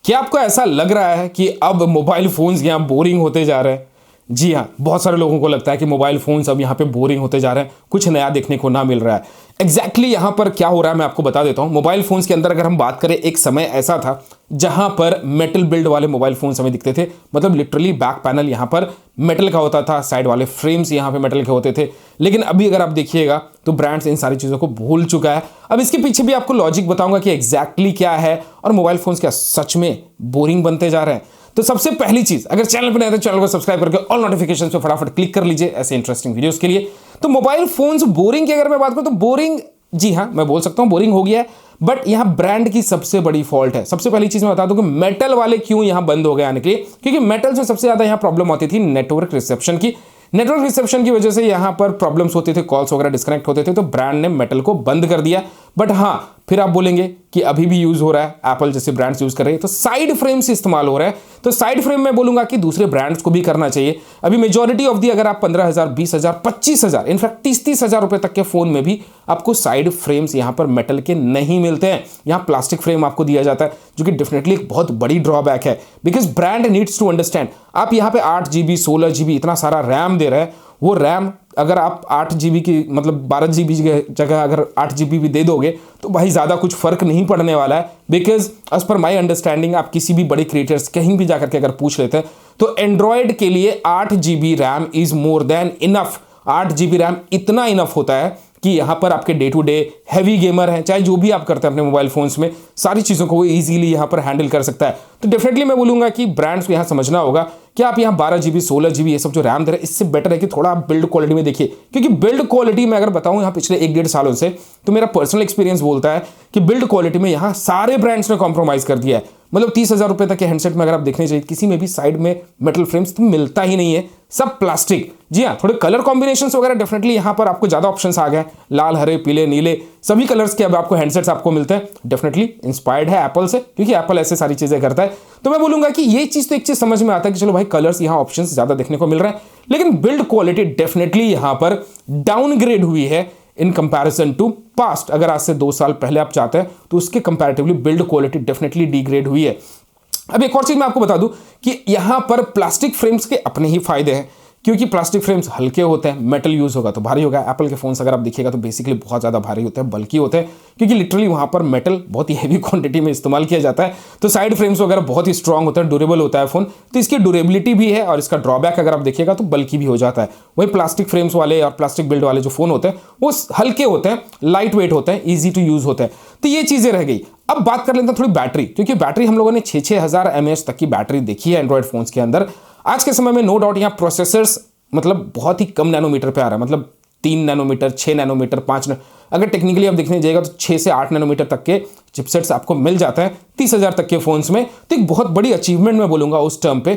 क्या आपको ऐसा लग रहा है कि अब मोबाइल फोन्स यहाँ बोरिंग होते जा रहे हैं? जी हाँ, बहुत सारे लोगों को लगता है कि मोबाइल फोन्स अब यहाँ पे बोरिंग होते जा रहे हैं, कुछ नया देखने को ना मिल रहा है। एग्जैक्टली यहाँ पर क्या हो रहा है मैं आपको बता देता हूँ। मोबाइल फोन्स के अंदर अगर हम बात करें, एक समय ऐसा था जहां पर मेटल बिल्ड वाले मोबाइल फोन्स हमें दिखते थे, मतलब लिटरली बैक पैनल यहाँ पर मेटल का होता था, साइड वाले फ्रेम्स यहाँ पे मेटल के होते थे। लेकिन अभी अगर आप देखिएगा तो ब्रांड्स इन सारी चीज़ों को भूल चुका है। अब इसके पीछे भी आपको लॉजिक बताऊंगा कि एग्जैक्टली क्या है और मोबाइल फोन्स क्या सच में बोरिंग बनते जा रहे हैं। तो सबसे पहली चीज, अगर चैनल पर नए हैं तो चैनल को सब्सक्राइब करके ऑल नोटिफिकेशंस पे फटाफट क्लिक कर लीजिए ऐसे इंटरेस्टिंग वीडियोस के लिए। तो मोबाइल फोन्स बोरिंग की अगर मैं बात करूं तो बोरिंग, जी हाँ मैं बोल सकता हूं बोरिंग हो गया है, बट यहां ब्रांड की सबसे बड़ी फॉल्ट है। सबसे पहली चीज मैं बता दूं कि मेटल वाले क्यों यहां बंद हो गए आने के लिए, क्योंकि मेटल से सबसे ज्यादा यहां प्रॉब्लम आती थी नेटवर्क रिसेप्शन की। नेटवर्क रिसेप्शन की वजह से यहां पर प्रॉब्लम्स होते थे, कॉल्स वगैरह डिस्कनेक्ट होते थे, तो ब्रांड ने मेटल को बंद कर दिया। बट हां, फिर आप बोलेंगे कि अभी भी यूज हो रहा है, एप्पल जैसे ब्रांड्स यूज कर रहे हैं, तो साइड फ्रेम से इस्तेमाल हो रहा है। तो साइड फ्रेम में बोलूंगा कि दूसरे ब्रांड्स को भी करना चाहिए। अभी मेजॉरिटी ऑफ दी, अगर आप 15,000, 20,000, 25,000, इनफैक्ट 30,000 रुपए तक के फोन में भी आपको साइड फ्रेम्स यहां पर मेटल के नहीं मिलते हैं। यहां प्लास्टिक फ्रेम आपको दिया जाता है, जो कि डेफिनेटली एक बहुत बड़ी ड्रॉबैक है, because brand needs to understand. आप यहां पे 8 GB 16 GB इतना सारा रैम दे रहे हैं, वो रैम अगर आप 8 GB की मतलब 12 GB की जगह अगर 8 GB भी दे दोगे तो भाई ज़्यादा कुछ फर्क नहीं पड़ने वाला है। Because as per my understanding, आप किसी भी बड़े क्रिएटर्स कहीं भी जाकर के अगर पूछ लेते हैं तो एंड्रॉयड के लिए 8 GB RAM is more than enough. 8 GB RAM इतना इनफ होता है कि यहाँ पर आपके day to day heavy gamer हैं, चाहे जो भी आप करते हैं अपने मोबाइल फोन्स में, सारी चीज़ों को वो इजीली यहाँ पर हैंडल कर सकता है। तो डेफिनेटली मैं बोलूँगा कि ब्रांड्स को यहाँ समझना होगा कि आप यहाँ 12 GB 16 GB ये सब जो रैम दे रहे हैं, इससे बेटर है कि थोड़ा आप बिल्ड क्वालिटी में देखिए। क्योंकि बिल्ड क्वालिटी में अगर बताऊँ यहाँ पिछले 1-1.5 सालों से, तो मेरा पर्सनल एक्सपीरियंस बोलता है कि बिल्ड क्वालिटी में यहाँ सारे ब्रांड्स ने कॉम्प्रोमाइज़ कर दिया है। मतलब 30,000 रुपए तक के हैंडसेट में अगर आप देखने चाहिए, किसी में भी साइड में मेटल फ्रेम्स तो मिलता ही नहीं है, सब प्लास्टिक। जी हाँ, थोड़े कलर कॉम्बिनेशंस वगैरह डेफिनेटली यहाँ पर आपको ज़्यादा ऑप्शंस आ गए, लाल, हरे, पीले, नीले, सभी कलर्स के अब आपको हैंडसेट्स आपको मिलते हैं। डेफिनेटली इंस्पायर्ड है एप्पल से, क्योंकि एप्पल ऐसे सारी चीज़ें करता है। तो मैं बोलूँगा कि ये चीज़ तो एक चीज़ समझ में आता है कि चलो भाई कलर्स यहाँ ऑप्शंस ज़्यादा देखने को मिल रहा है, लेकिन बिल्ड क्वालिटी डेफिनेटली यहाँ पर डाउनग्रेड हुई है इन कंपैरिजन टू पास्ट। अगर आज से 2 साल पहले आप चाहते हैं तो उसके comparatively build quality definitely degrade हुई है। अब एक और चीज मैं आपको बता दूं कि यहां पर प्लास्टिक फ्रेम्स के अपने ही फायदे हैं, क्योंकि प्लास्टिक फ्रेम्स हल्के होते हैं, मेटल यूज होगा तो भारी होगा। एप्पल के फोन्स अगर आप देखिएगा तो बेसिकली बहुत ज़्यादा भारी होते हैं, बल्कि होते हैं, क्योंकि लिटरली वहाँ पर मेटल बहुत ही हैवी क्वांटिटी में इस्तेमाल किया जाता है। तो साइड फ्रेम्स वगैरह बहुत ही स्ट्रॉन्ग होता है, ड्यूरेबल होता है फोन, तो इसकी ड्यूरेबिलिटी भी है। और इसका ड्रॉबैक अगर आप देखिएगा तो बल्कि भी हो जाता है। वही प्लास्टिक फ्रेम्स वाले और प्लास्टिक बिल्ड वाले जो फोन होते हैं वो हल्के होते हैं, लाइट वेट होते हैं, ईजी टू यूज होते हैं। तो ये चीज़ें रह गई। अब बात कर लेते हैं थोड़ी बैटरी, क्योंकि बैटरी हम लोगों ने 6,000 mAh तक की बैटरी देखी है एंड्रॉइड फोन्स के अंदर। आज के समय में नो डाउट यहाँ प्रोसेसर्स मतलब बहुत ही कम नैनोमीटर पे आ रहा है, मतलब 3 नैनोमीटर, 6 नैनोमीटर, 5 अगर टेक्निकली आप देखने जाएगा तो 6 से 8 नैनोमीटर तक के चिपसेट्स आपको मिल जाते हैं 30,000 तक के फोन्स में। तो एक बहुत बड़ी अचीवमेंट मैं बोलूंगा उस टर्म पे।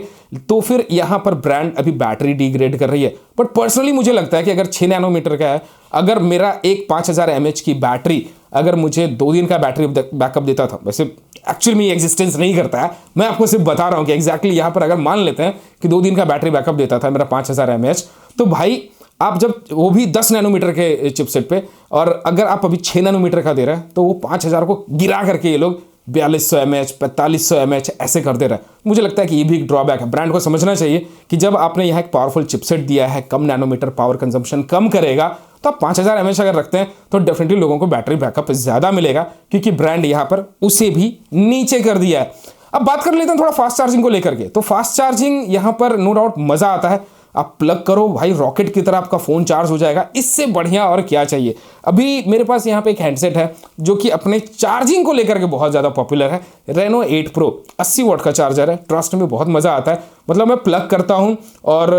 तो फिर यहाँ पर ब्रांड अभी बैटरी डिग्रेड कर रही है, बट पर्सनली मुझे लगता है कि अगर 6 नैनोमीटर का है, अगर मेरा एक 5,000 mAh की बैटरी अगर मुझे 2 दिन का बैटरी बैकअप देता था, वैसे एक्चुअली में एग्जिस्टेंस नहीं करता है, मैं आपको सिर्फ बता रहा हूँ कि एग्जैक्टली यहाँ पर अगर मान लेते हैं कि 2 दिन का बैटरी बैकअप देता था मेरा 5,000 mAh, तो भाई आप जब वो भी 10 नैनोमीटर के चिपसेट पे, और अगर आप अभी 6 नैनोमीटर का दे रहे हैं, तो वो 5,000 को गिरा करके ये लोग 4200 mAh, 4500 mAh ऐसे कर दे रहे हैं। मुझे लगता है कि ये भी एक ड्रॉबैक है। ब्रांड को समझना चाहिए कि जब आपने यहाँ एक पावरफुल चिपसेट दिया है, कम नैनोमीटर, पावर कंजम्पशन कम करेगा, तो आप 5,000 mAh अगर रखते हैं तो डेफिनेटली लोगों को बैटरी बैकअप ज़्यादा मिलेगा, क्योंकि ब्रांड यहाँ पर उसे भी नीचे कर दिया है। अब बात कर लेते हैं थोड़ा फास्ट चार्जिंग को लेकर के। तो फास्ट चार्जिंग यहाँ पर नो डाउट मज़ा आता है, आप प्लग करो भाई, रॉकेट की तरह आपका फ़ोन चार्ज हो जाएगा। इससे बढ़िया और क्या चाहिए। अभी मेरे पास यहाँ पे एक हैंडसेट है जो कि अपने चार्जिंग को लेकर के बहुत ज़्यादा पॉपुलर है, Reno 8 Pro 80 वाट का चार्जर है। ट्रस्ट में बहुत मज़ा आता है, मतलब मैं प्लग करता हूँ और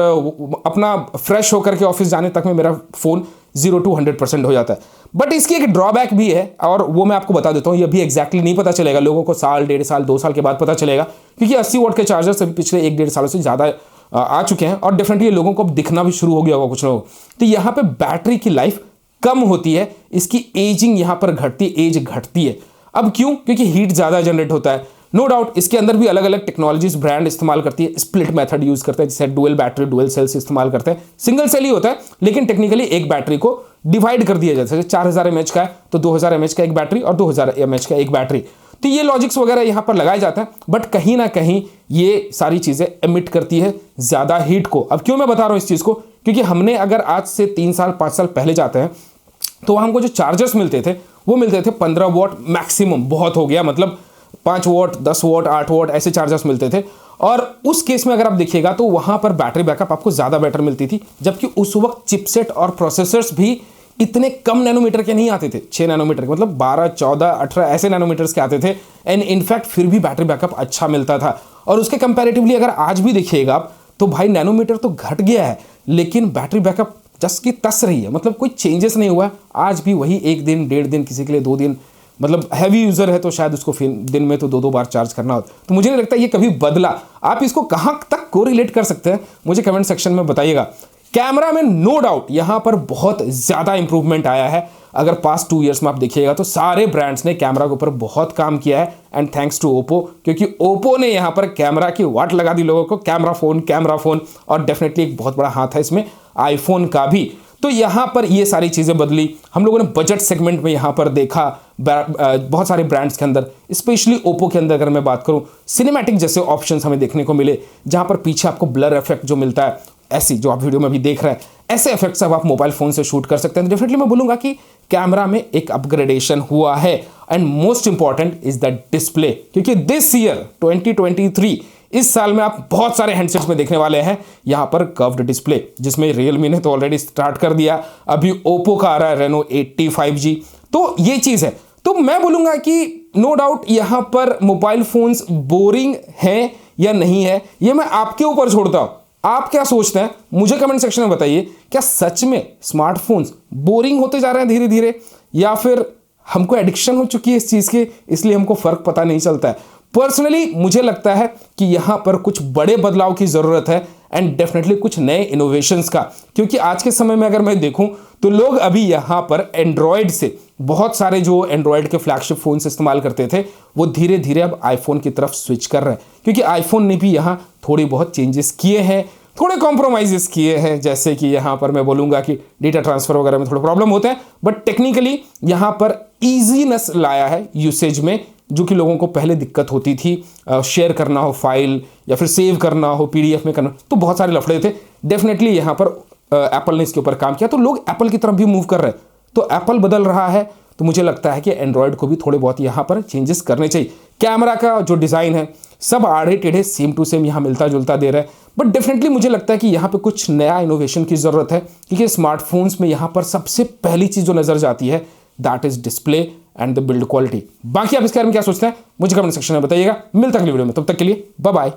अपना फ्रेश होकर के ऑफिस जाने तक में मेरा फ़ोन 0 to 100% हो जाता है। बट इसकी एक ड्रॉबैक भी है, और वो मैं आपको बता देता हूँ। ये भी एग्जैक्टली नहीं पता चलेगा लोगों को, साल, 1.5 साल, 2 साल के बाद पता चलेगा, क्योंकि 80 वाट के चार्जर सभी पिछले 1-1.5 सालों से ज़्यादा आ चुके हैं, और डेफिनेटली लोगों को अब दिखना भी शुरू हो गया होगा कुछ लोगों को। तो यहाँ पे बैटरी की लाइफ कम होती है, इसकी एजिंग यहाँ पर घटती, एज घटती है। अब क्यों? क्योंकि हीट ज़्यादा जनरेट होता है। नो डाउट इसके अंदर भी अलग अलग टेक्नोलॉजीज ब्रांड इस्तेमाल करती है, स्प्लिट मेथड यूज करते हैं, जैसे डुअल बैटरी, डुअल सेल्स इस्तेमाल करते हैं। सिंगल सेल ही होता है, लेकिन टेक्निकली एक बैटरी को डिवाइड कर दिया जाता है। 4,000 mAh का है तो 2,000 mAh का एक बैटरी और 2,000 mAh का एक बैटरी। तो ये लॉजिक्स वगैरह यहाँ पर लगाए जाते हैं, बट कहीं ना कहीं ये सारी चीज़ें एमिट करती है ज़्यादा हीट को। अब क्यों मैं बता रहा हूँ इस चीज़ को, क्योंकि हमने अगर आज से 3 साल 5 साल पहले जाते हैं तो हमको जो चार्जर्स मिलते थे वो मिलते थे 15 वॉट मैक्सिमम, बहुत हो गया मतलब 5 वॉट 10 वॉट 8 वॉट ऐसे चार्जर्स मिलते थे। और उस केस में अगर आप देखिएगा तो वहाँ पर बैटरी बैकअप आपको ज़्यादा बेटर मिलती थी, जबकि उस वक्त चिपसेट और प्रोसेसर्स भी इतने कम नैनोमीटर के नहीं आते थे, 6 नैनोमीटर के, मतलब 12 14 18 ऐसे नैनोमीटर्स के आते थे। एंड इनफैक्ट फिर भी बैटरी बैकअप अच्छा मिलता था। और उसके कंपैरेटिवली अगर आज भी देखिएगा आप तो भाई नैनोमीटर तो घट गया है, लेकिन बैटरी बैकअप जस्ट की तस रही है, मतलब कोई चेंजेस नहीं हुआ है। आज भी वही 1 दिन 1.5 दिन, किसी के लिए 2 दिन, मतलब हैवी यूजर है तो शायद उसको दिन में तो 2-2 बार चार्ज करना होता। तो मुझे नहीं लगता ये कभी बदला। आप इसको कहां तक कोरिलेट कर सकते हैं मुझे कमेंट सेक्शन में बताइएगा। कैमरा में नो डाउट यहां पर बहुत ज्यादा इंप्रूवमेंट आया है। अगर पास्ट 2 इयर्स में आप देखिएगा तो सारे ब्रांड्स ने कैमरा के ऊपर बहुत काम किया है, एंड थैंक्स टू ओप्पो, क्योंकि ओप्पो ने यहां पर कैमरा की वाट लगा दी लोगों को। कैमरा फोन, और डेफिनेटली एक बहुत बड़ा हाथ है इसमें आईफोन का भी। तो यहां पर ये सारी चीजें बदली। हम लोगों ने बजट सेगमेंट में यहां पर देखा बहुत सारे ब्रांड्स के अंदर, स्पेशली ओप्पो के अंदर अगर मैं बात करूं, सिनेमैटिक जैसे ऑप्शंस हमें देखने को मिले, जहां पर पीछे आपको ब्लर इफेक्ट जो मिलता है, ऐसी जो आप वीडियो में भी देख रहे हैं, ऐसे इफेक्ट्स अब आप मोबाइल फोन से शूट कर सकते हैं। डेफिनेटली मैं बोलूंगा कि कैमरा में एक अपग्रेडेशन हुआ है। And most important is the display, क्योंकि दिस ईयर 2023 इस साल में आप बहुत सारे हैंडसेट्स में देखने वाले हैं यहां पर कर्व्ड डिस्प्ले, जिसमें रियलमी ने तो ऑलरेडी स्टार्ट कर दिया, अभी ओप्पो का आ रहा है रेनो 80 5G। तो ये चीज है। तो मैं बोलूंगा कि नो डाउट यहां पर मोबाइल फोन्स बोरिंग हैं या नहीं है, ये मैं आपके ऊपर छोड़ता हूं। आप क्या सोचते हैं मुझे कमेंट सेक्शन में बताइए। क्या सच में स्मार्टफोन्स बोरिंग होते जा रहे हैं धीरे धीरे, या फिर हमको एडिक्शन हो चुकी है इस चीज की, इसलिए हमको फर्क पता नहीं चलता है? पर्सनली मुझे लगता है कि यहां पर कुछ बड़े बदलाव की जरूरत है, एंड डेफिनेटली कुछ नए इनोवेशंस का, क्योंकि आज के समय में अगर मैं देखूं तो लोग अभी यहां पर एंड्रॉयड से, बहुत सारे जो एंड्रॉयड के फ्लैगशिप फोन्स इस्तेमाल करते थे वो धीरे धीरे अब आईफोन की तरफ स्विच कर रहे हैं, क्योंकि आईफोन ने भी यहां थोड़ी बहुत चेंजेस किए हैं, थोड़े कॉम्प्रोमाइजेस किए हैं। जैसे कि यहां पर मैं बोलूंगा कि डेटा ट्रांसफर वगैरह में थोड़े प्रॉब्लम होते हैं, बट टेक्निकली यहां पर ईजीनेस लाया है यूसेज में, जो कि लोगों को पहले दिक्कत होती थी, शेयर करना हो फाइल या फिर सेव करना हो पीडीएफ में करना, तो बहुत सारे लफड़े थे। डेफिनेटली यहां पर एप्पल ने इसके ऊपर काम किया, तो लोग एप्पल की तरफ भी मूव कर रहे हैं। तो एप्पल बदल रहा है, तो मुझे लगता है कि एंड्रॉयड को भी थोड़े बहुत यहां पर चेंजेस करने चाहिए। कैमरा का जो डिजाइन है सब आड़े टेढ़े सेम टू सेम यहां मिलता जुलता दे रहा है, बट डेफिनेटली मुझे लगता है कि यहां पे कुछ नया इनोवेशन की जरूरत है, क्योंकि स्मार्टफोन्स में यहां पर सबसे पहली चीज जो नजर जाती है that is display and the build quality. बाकी आप इसके बारे में क्या सोचते हैं मुझे कमेंट सेक्शन में बताइएगा। मिलता है अगली वीडियो में, तब तक के लिए बाय बाय।